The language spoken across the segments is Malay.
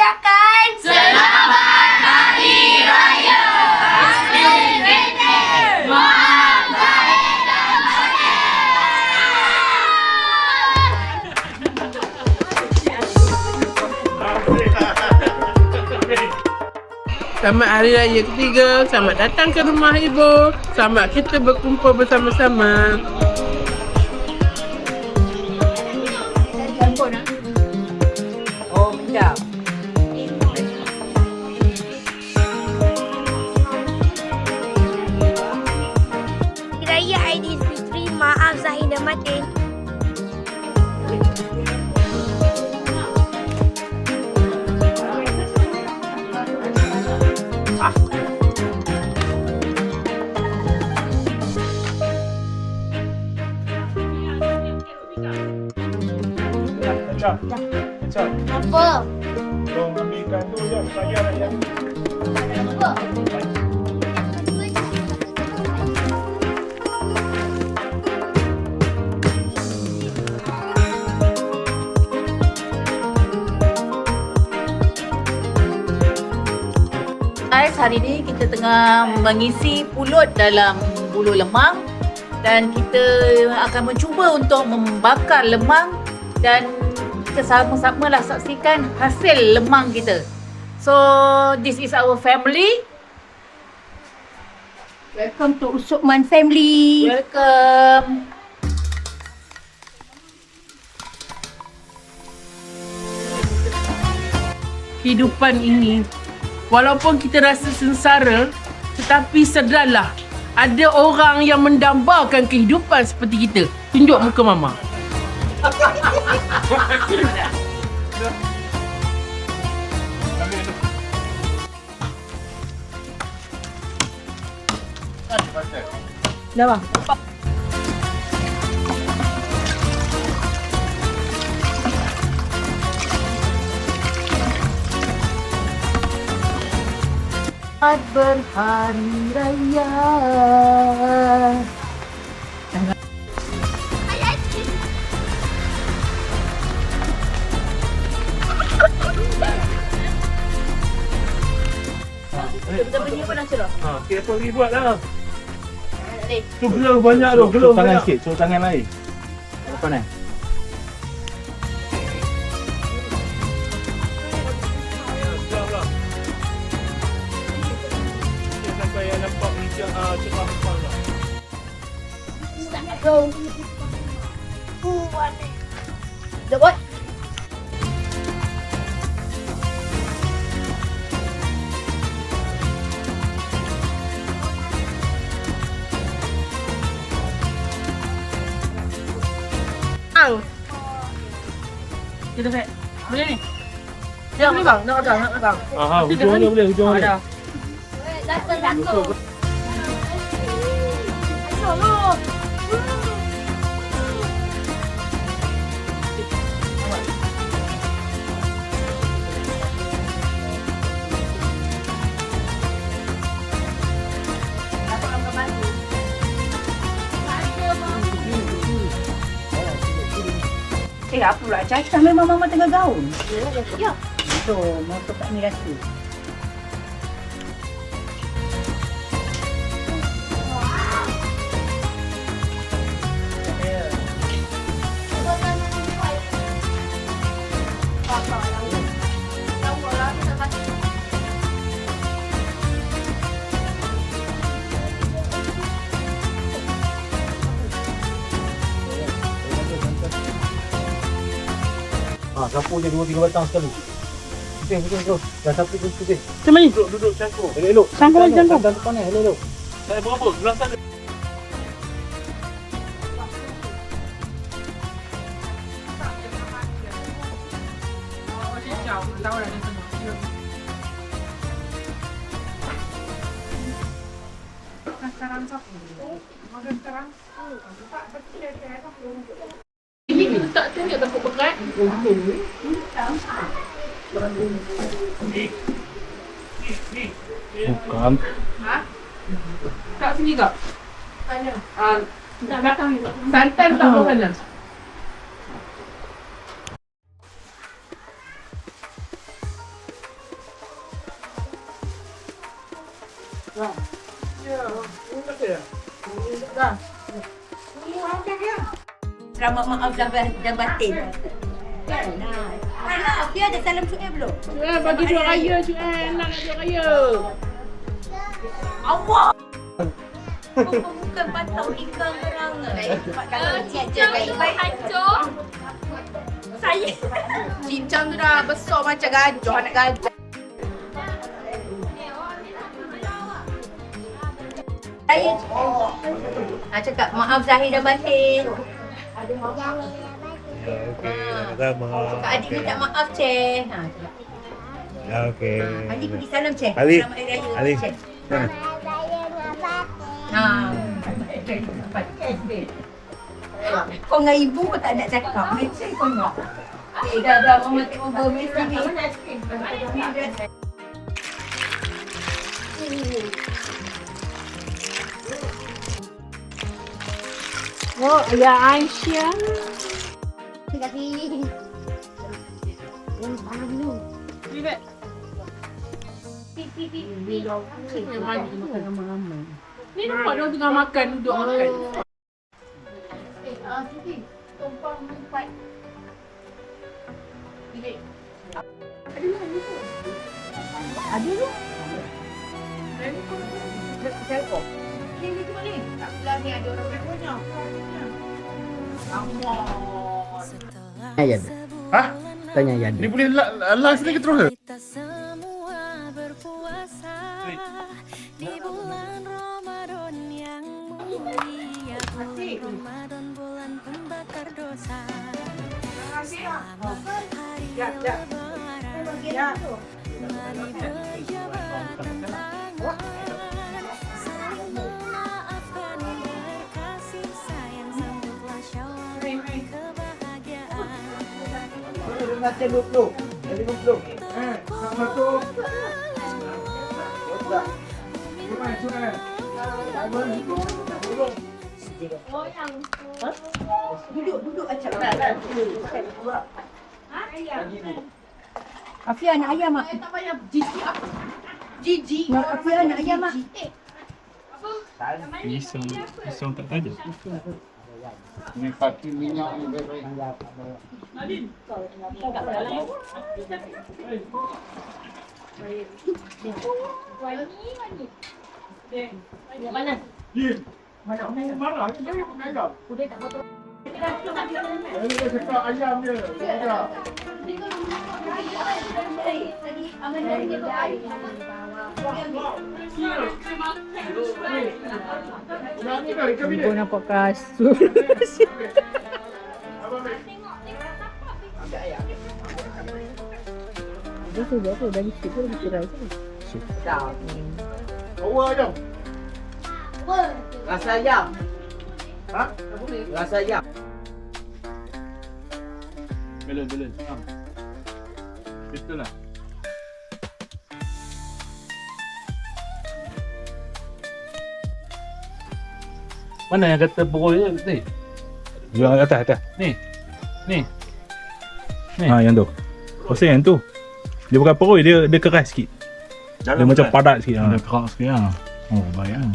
mengucapkan Selamat Hari Raya Aidilfitri. Maaf lahir dan batin. Selamat Hari Raya ketiga. Selamat datang ke rumah ibu. Selamat kita berkumpul bersama-sama. Oh, minta. Raya Aidilfitri. Maaf Zahir dan Batin. Kecap. Apa? Tolong ambilkan tu je. Saya raya. Apa? Guys, hari ni kita tengah mengisi pulut dalam bulu lemang dan kita akan mencuba untuk membakar lemang dan kita sama-sama lah saksikan hasil lemang kita. So, this is our family. Welcome to Usukman family. Welcome. Kehidupan ini, walaupun kita rasa sengsara, tetapi sedarlah ada orang yang mendambakan kehidupan seperti kita. Tunjuk muka mama. Dah bang. Selamat berhari raya. Kita pergi apa nak cerah? Kita pergi buat lah. Tu belum banyak tu. Belum tangan sikit. Suruh tangan lain. Apa ni? Sampai yang nampak ni cerah depan lah. Go. The what? Kita set. Boleh ni? Ya, nak pegang, nak pegang. Aha, hujung dia boleh, hujung dia. Datang. Apa pula? Caca memang mama tengah gaun. Ya. Tu, motor Kak Mira tu. Sapu je 2-3 batang sekali. Betul. Dah sapu tu sikit. Macam mana ni? Duduk cangkung. Elok. Cangkung lagi, cangkung. Tangan depan ni, elok. Saya berapa? Belah sana. Ini kita tak tunjuk takut berat. Bukan. Kat sini tak? Mana? Tak belakang ni. Santan tak bawah sana. Selamat maaf dah batin. Mana? Dia ada salam Syuib belum? Bagi duit raya Syuib. Nak duit raya. Allah! Bukan patau ikan gerangan. Kalau cincang baik hancur. Saya. Cincang tu dah besar macam gajah, anak gajah. Saya cakap maaf Zahir dan Batin. Kak Adik minta maaf Cik. Cakap. Ya, okey. Adik pergi salam Cik. Ali. Selamat Hari Raya. Ali. Cik. Kau dengan ibu kau tak nak cakap. Macam kau nak. Dah mama tengok bermis ni. Oh, ya Aisyah. Terima kasih. Panas dulu. Ni nampak dia tengah makan, duduk makan. Tumpang empat. Ada tu? Siapa? Ni tu ni. Tak belah ni ada orang banyak. Ayat. Hah? Tanya Ayat. Ni boleh last lagi terus. Kita semua berpuasa di bulan Ramadan yang mulia. Ramadan bulan pembakar dosa. Selamat hari Lebaran. Mari berjabatan tangan. Saling memaafkan berkasih sayang. Sambutlah Syawal kebahagiaan. Duduk acak. Afia anak ayam mak. Tak payah jijik apa? Jijik. Afia anak ayam mak. Pisau tak tajam. Ini pakai minyak ni baik-baik. Marah ni dia pakai ayam. Dia cakap ayam dia. Ibu nampak kasut. Betul betul dari situ lagi tirai tu. Bawa ayam. Rasa ayam. Ha? Rasa ayam. Belum. Betul lah. Mana yang kata pukul ni? Yang atas. Ni. Ha, yang tu. Pasal yang tu. Dia bukan perui, dia keras sikit. Dia macam padat sikit. Ada Ha. kerak sikit lah. Oh, baik lah.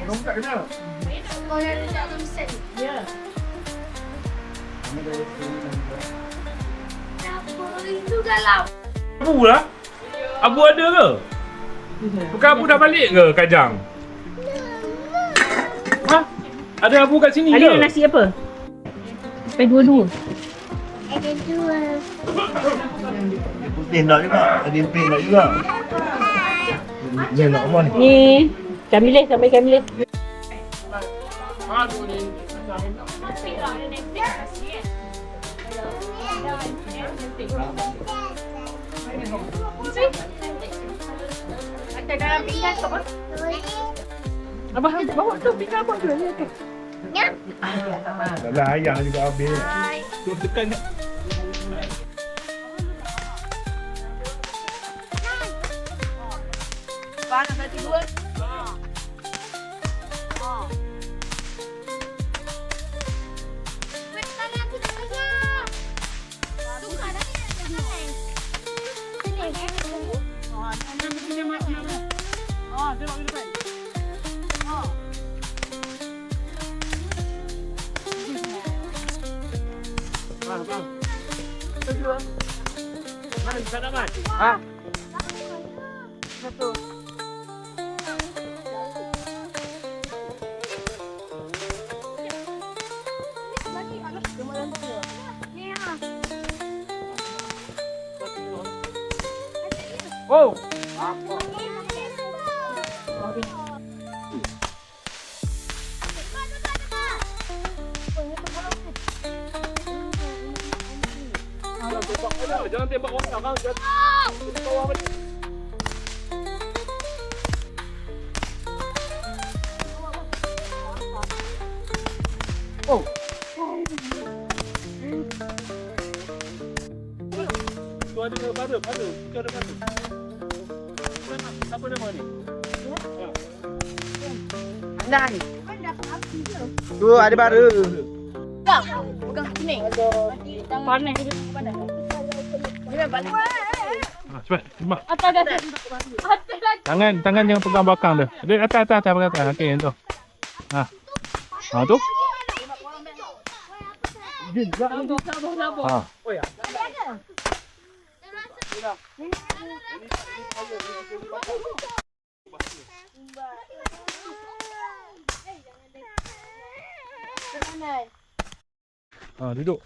Kamu tak kenal? Kau yang nak tulisan. Ya. Apa itu galau? Abu lah. Abu ada ke? Bukan Abu dah balik ke Kajang? Ha? Ada Abu kat sini ke? Ada nasi apa? Sampai dua-dua. Ada dua. Putih nak juga. Ada pink nak juga. Dia nak apa ni? Ni Kamilis sampai Kamilis. Ada dalam pinggan tu apa? Abang bawa tu pinggan apa tu? Dah ayam juga habis. Tu tekan kat. Panas satu dua. Oh. Jangan tembak orang kau. Oh. Tu ada baru. Tu ada baru. Siapa nama ni? Andan. Tu ada baru. Pegang kuning. Panas. Cepat, tembak. Tangan jangan pegang belakang dia. Dia atas pegang atas. Okey, yang tu. Tu. Duduk.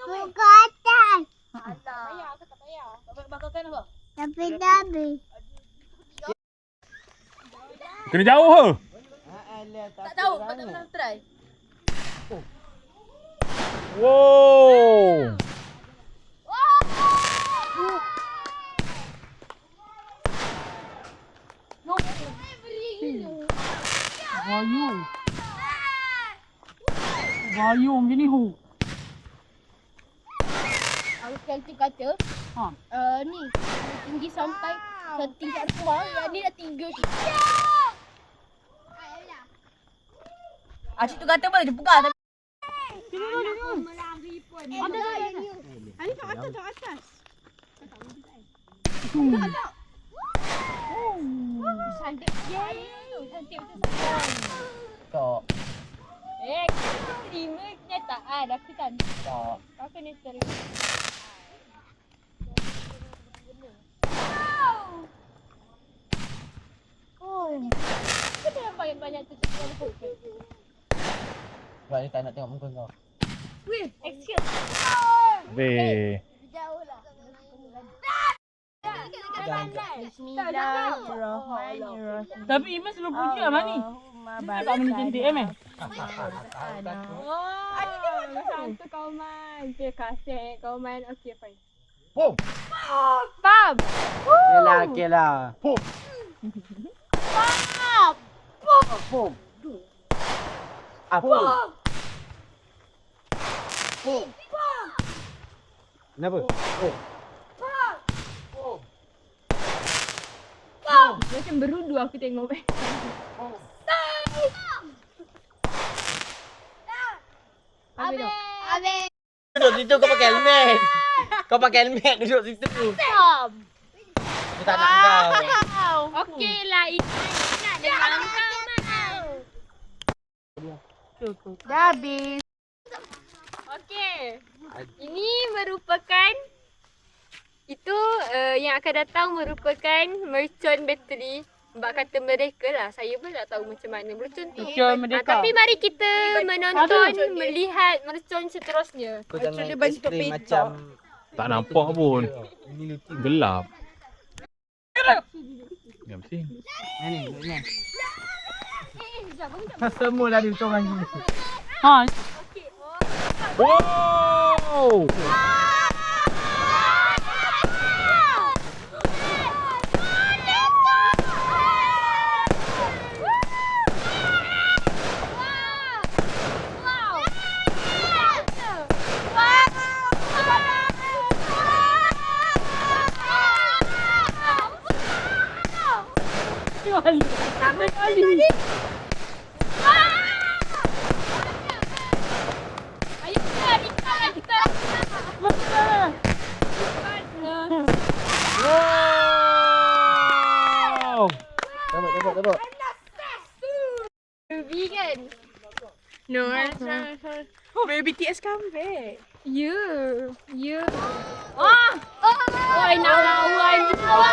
Buka atas. Tapi dah habis. Kena jauh ke? Tak tahu, kau tak pernah try. Wow. Vayu macam ni hu. Aku nanti kata, ni tinggi sampai ke tingkat rumah, yang ni dah 3 je. Asyik tu kata boleh dia pegang tapi Cantik. Cantik macam Tak. terima kenyataan. Aku cantik. Tak. Kau kena terima. Kenapa yang banyak-banyak tu cakap pokok? Sebab ni tak nak tengok muka kau. Weh, excuse. Weh. Jauh lah. Bismillahirrahmanirrahim. Tapi Iman selalu puji Aman ni. Tak mana cantik Iman. Satu kau main. Terima kasih. Kau main. Okay, fine. Boom. Faham? Okey lah. Boom. Boom. Apa? Boom. Kenapa? Macam berudu aku tengok. Habis. Habis. Duduk situ kau pakai helmet. Kau pakai helmet duduk situ. Stop. Aku tak nak kau. Okey lah. Itu nak dengan kau. dah habis. Okey. Ini merupakan itu yang akan datang merupakan mercon battery. Sebab kata mereka lah. Saya pun tak tahu macam mana mercon tu. Tapi mari kita menonton, melihat mercon seterusnya. Kau jangan dia bentuk explain petok. macam Tak nampak pun. ini lucu. Gelap. Ya mesti. Ni. Semua dah diutung lagi. Ha. Wow. Wow. Dapat. Ruby kan? No, Maybe BTS come back. You. Oh, nak lawan juga.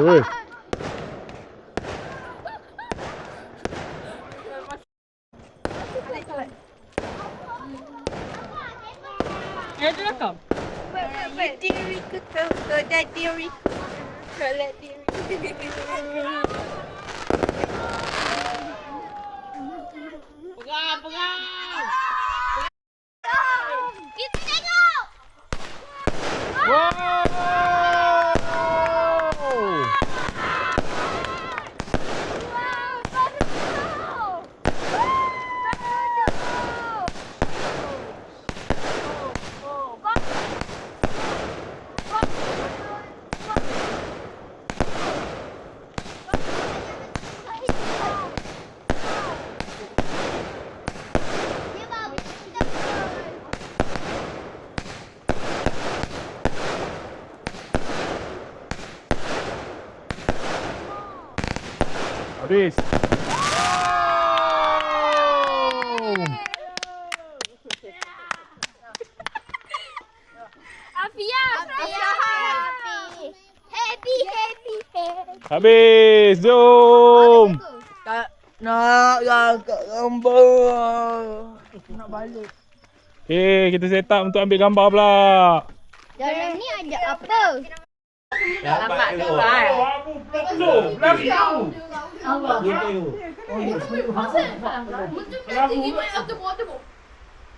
Weh. Diriku dan diriku. Kalau diriku. Kita tengok. Habis. Afia. Happy. Habis. Jom. Nak gambar. Nak balik. Okay, kita set up untuk ambil gambar pula. Dalam ni ada apa?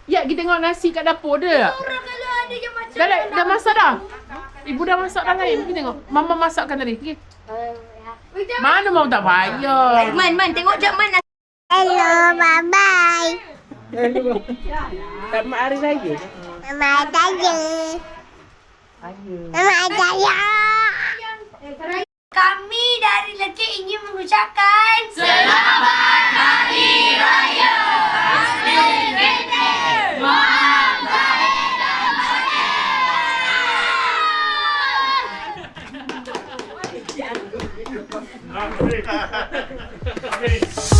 Ya, kita tengok nasi kat dapur dia. Dah masak dah. Ibu dah masak dah lain. Kita tengok. Mama masakkan tadi. Okay. Mana mau tak payah. Man, tengok jap Man. Hello, bye-bye. Selamat hari raya. Selamat raya. Selamat raya. Kami dari Lekir ingin mengucapkan Selamat Hari Raya. Maaf lahir dan batin.